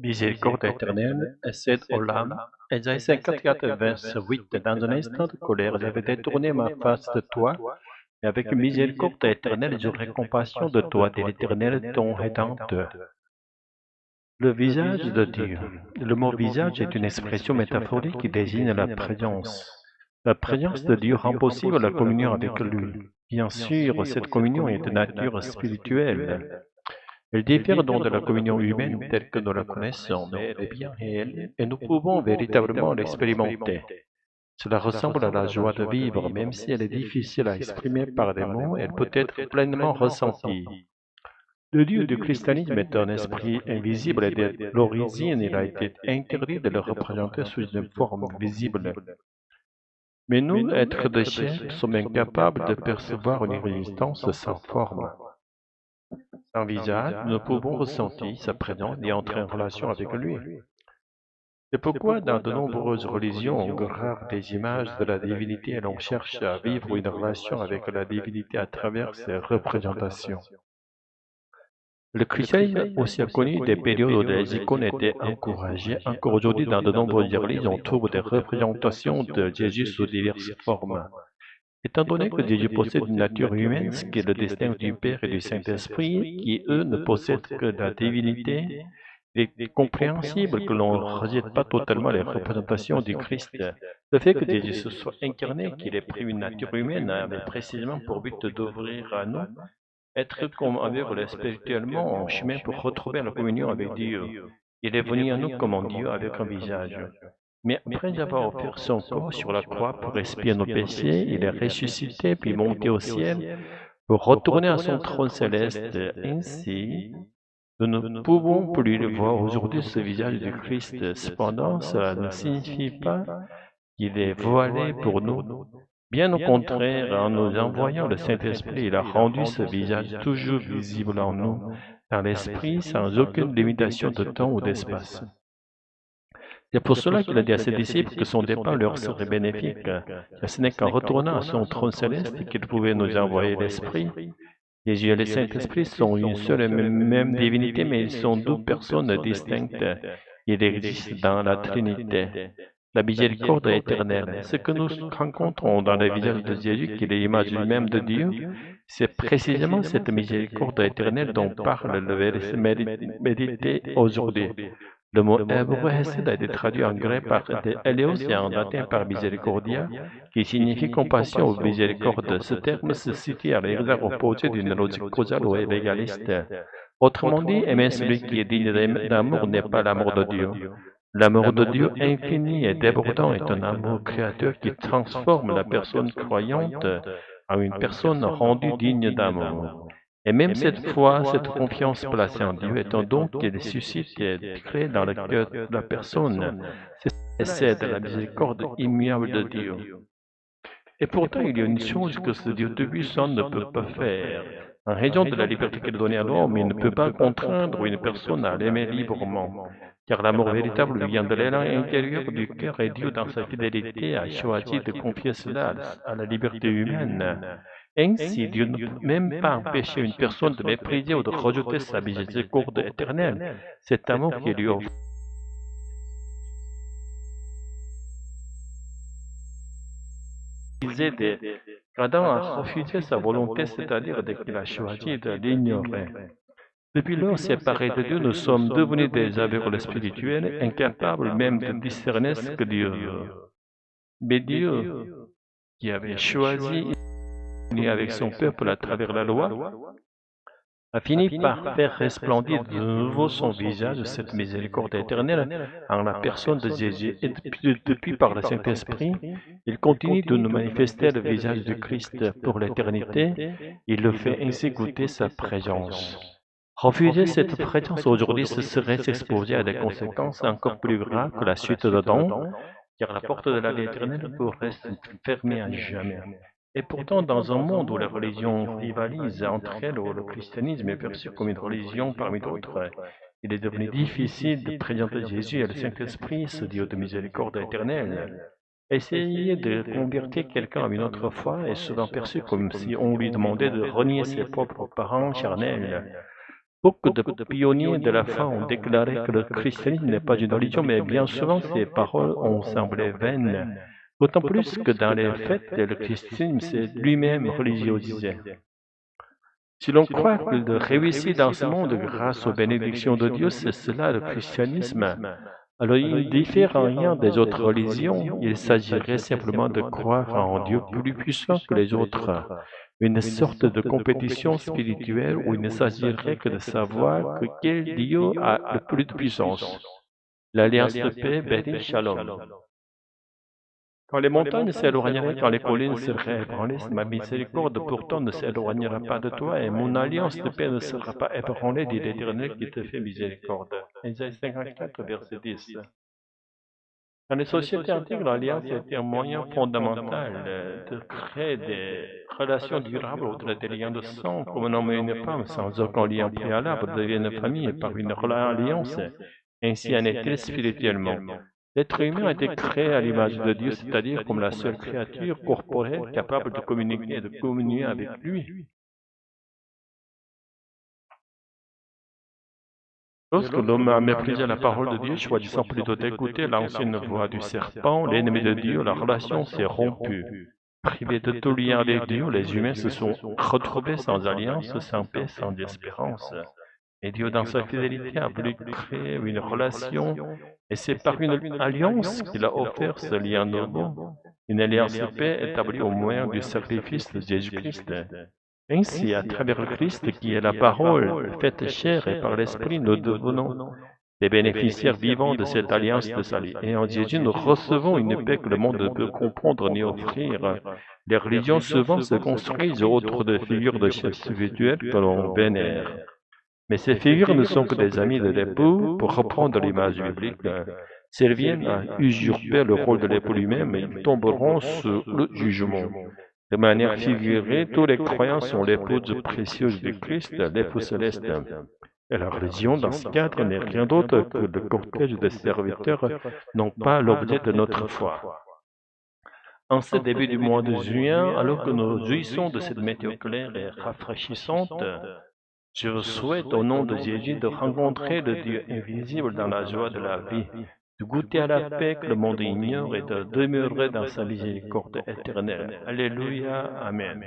Miséricorde éternelle, cède Olam, Ésaïe 54, verset 8. Dans un instant de colère, j'avais détourné ma face de toi, et avec miséricorde éternelle, j'aurai compassion de toi, dit l'Éternel, ton Rédempteur. Le visage de Dieu. Le mot visage est une expression métaphorique qui désigne la présence. La présence de Dieu rend possible la communion avec lui. Bien sûr, cette communion est de nature spirituelle. Elle diffère donc de la communion humaine telle que nous la connaissons, mais elle est bien réelle et nous pouvons véritablement l'expérimenter. Cela ressemble à la joie de vivre, même si elle est difficile à exprimer par des mots, elle peut être pleinement ressentie. Le Dieu du christianisme est un esprit invisible et dès l'origine il a été interdit de le représenter sous une forme visible. Mais nous, êtres de chair, sommes incapables de percevoir une existence sans forme. Sans visage, nous pouvons ressentir sa présence et entrer en relation avec lui. C'est pourquoi dans de nombreuses religions, on grave des images de la divinité et l'on cherche à vivre une relation avec la divinité à travers ses représentations. Le christianisme aussi a connu des périodes où les icônes étaient encouragées. Encore aujourd'hui, dans de nombreuses églises, on trouve des représentations de Jésus sous diverses formes. Étant donné que Jésus possède une nature humaine, ce qui est le destin du Père et du Saint-Esprit, qui eux ne possèdent que la divinité, il est compréhensible que l'on ne rejette pas totalement les représentations du Christ. Le fait que Jésus se soit incarné, qu'il ait pris une nature humaine, avait précisément pour but d'ouvrir à nous, être comme aveugle spirituellement en chemin pour retrouver la communion avec Dieu. Il est venu à nous comme un Dieu avec un visage. Mais après avoir offert son corps sur la croix pour expier nos péchés, il est ressuscité puis monté au ciel pour retourner à son trône céleste. Ainsi, nous ne pouvons plus le voir aujourd'hui ce visage du Christ. Cependant, cela ne signifie pas qu'il est voilé pour nous. Bien au contraire, en nous envoyant le Saint-Esprit, il a rendu ce visage toujours visible en nous, dans l'esprit, sans aucune limitation de temps ou d'espace. C'est pour cela qu'il a dit à ses disciples que son départ leur serait bénéfique, car ce n'est qu'en retournant à son trône céleste qu'il pouvait nous envoyer l'Esprit. Jésus et le Saint-Esprit sont une seule et même divinité, mais ils sont deux personnes distinctes. Ils existent dans la Trinité. La miséricorde éternelle. Ce que nous rencontrons dans le visage de Jésus, qui est l'image même de Dieu, c'est précisément cette miséricorde éternelle dont parle le verset médité aujourd'hui. Le mot hébreu Hesed a été traduit en grec par Elios et en latin par miséricordia, qui signifie compassion ou miséricorde. Ce terme se situe à l'exact opposé d'une logique causale ou légaliste. Autrement dit, aimer celui qui est digne d'amour n'est pas l'amour de Dieu. L'amour de Dieu infini et débordant est un amour créateur qui transforme la personne croyante en une personne rendue digne d'amour. Et même cette foi, cette confiance placée en Dieu est un don qui suscite et crée dans le cœur de la personne. C'est la miséricorde immuable de Dieu. Et pourtant, il y a une chose que ce Dieu Tout-Puissant ne peut pas faire. En raison de la liberté qu'il a donnée à l'homme, il ne peut pas contraindre une personne à l'aimer librement. Car l'amour véritable vient de l'élan intérieur du cœur et Dieu, dans sa fidélité, a choisi de confier cela à la liberté humaine. Ainsi, Dieu ne peut même pas empêcher une personne de mépriser ou de rejeter sa miséricorde éternelle, cet amour qui lui offre. Adam a refusé sa volonté, c'est-à-dire qu'il a choisi de l'ignorer. Depuis lors, séparés de Dieu, nous sommes devenus des aveugles spirituels, incapables même de discerner ce que Dieu veut. Mais Dieu, qui avait choisi avec son peuple à travers la loi, a fini par faire resplendir de nouveau son visage, cette miséricorde éternelle, en la personne de Jésus. Et depuis par le Saint-Esprit, il continue de nous manifester le visage de Christ pour l'éternité. Il le fait ainsi goûter sa présence. Refuser cette présence aujourd'hui, ce serait s'exposer à des conséquences encore plus graves que la suite d'Adam, car la porte de la vie éternelle pourrait se fermer à jamais. Et pourtant, dans un monde où les religions rivalisent entre elles, où le christianisme est perçu comme une religion parmi d'autres, il est devenu difficile de présenter Jésus et le Saint-Esprit, ce Dieu de miséricorde éternelle. Essayer de convertir quelqu'un à une autre foi est souvent perçu comme si on lui demandait de renier ses propres parents charnels. Beaucoup de pionniers de la foi ont déclaré que le christianisme n'est pas une religion, mais bien souvent ces paroles ont semblé vaines, d'autant plus que dans les faits, le christianisme s'est lui-même religiosisé. Si l'on croit qu'il réussit dans ce monde grâce aux bénédictions de Dieu, c'est cela le christianisme. Alors il ne diffère en rien des autres religions, il s'agirait simplement de croire en Dieu plus puissant que les autres, une sorte de compétition spirituelle où il ne s'agirait que de savoir que quel Dieu a le plus de puissance. L'Alliance de paix, Beth Shalom. Quand les montagnes s'éloigneraient, quand les collines seraient ébranlées, ma miséricorde pourtant ne s'éloignera pas de toi, et mon alliance de paix ne sera pas ébranlée, dit l'Éternel qui te fait miséricorde. Ésaïe 54, verset 10. Dans les sociétés antiques, l'alliance était un moyen fondamental de créer des relations durables au-delà des liens de sang, comme un homme et une femme, sans aucun lien préalable, deviennent famille par une alliance. Ainsi en est-il spirituellement. L'être humain a été créé à l'image de Dieu, c'est-à-dire comme la seule créature corporelle capable de communiquer et de communier avec lui. Lorsque l'homme a méprisé la parole de Dieu, choisissant plutôt d'écouter l'ancienne voix du serpent, l'ennemi de Dieu, la relation s'est rompue. Privés de tout lien avec Dieu, les humains se sont retrouvés sans alliance, sans paix, sans espérance. Et Dieu, dans sa fidélité, a voulu créer une relation, et c'est par une alliance qu'il a offert ce lien nouveau, une alliance de paix établie au moyen du sacrifice de Jésus-Christ. Ainsi, à travers le Christ, qui est la parole faite chair, et par l'Esprit, nous devenons les bénéficiaires vivants de cette alliance de salut. Et en Jésus, nous recevons une paix que le monde ne peut comprendre ni offrir. Les religions souvent se construisent autour de figures de chefs spirituels que l'on vénère. Mais ces figures ne sont que des amis de l'époux, pour reprendre l'image biblique. S'ils viennent à usurper le rôle de l'époux lui-même, ils tomberont sous le jugement. De manière figurée, tous les croyants sont l'épouse précieuse du Christ, l'époux céleste. Et la religion, dans ce cadre, n'est rien d'autre que le cortège des serviteurs, non pas l'objet de notre foi. En ce début du mois de juin, alors que nous jouissons de cette météo claire et rafraîchissante, je vous souhaite au nom de Jésus de rencontrer le Dieu invisible dans la joie de la vie, de goûter à la paix que le monde ignore et de demeurer dans sa miséricorde éternelle. Alléluia, Amen.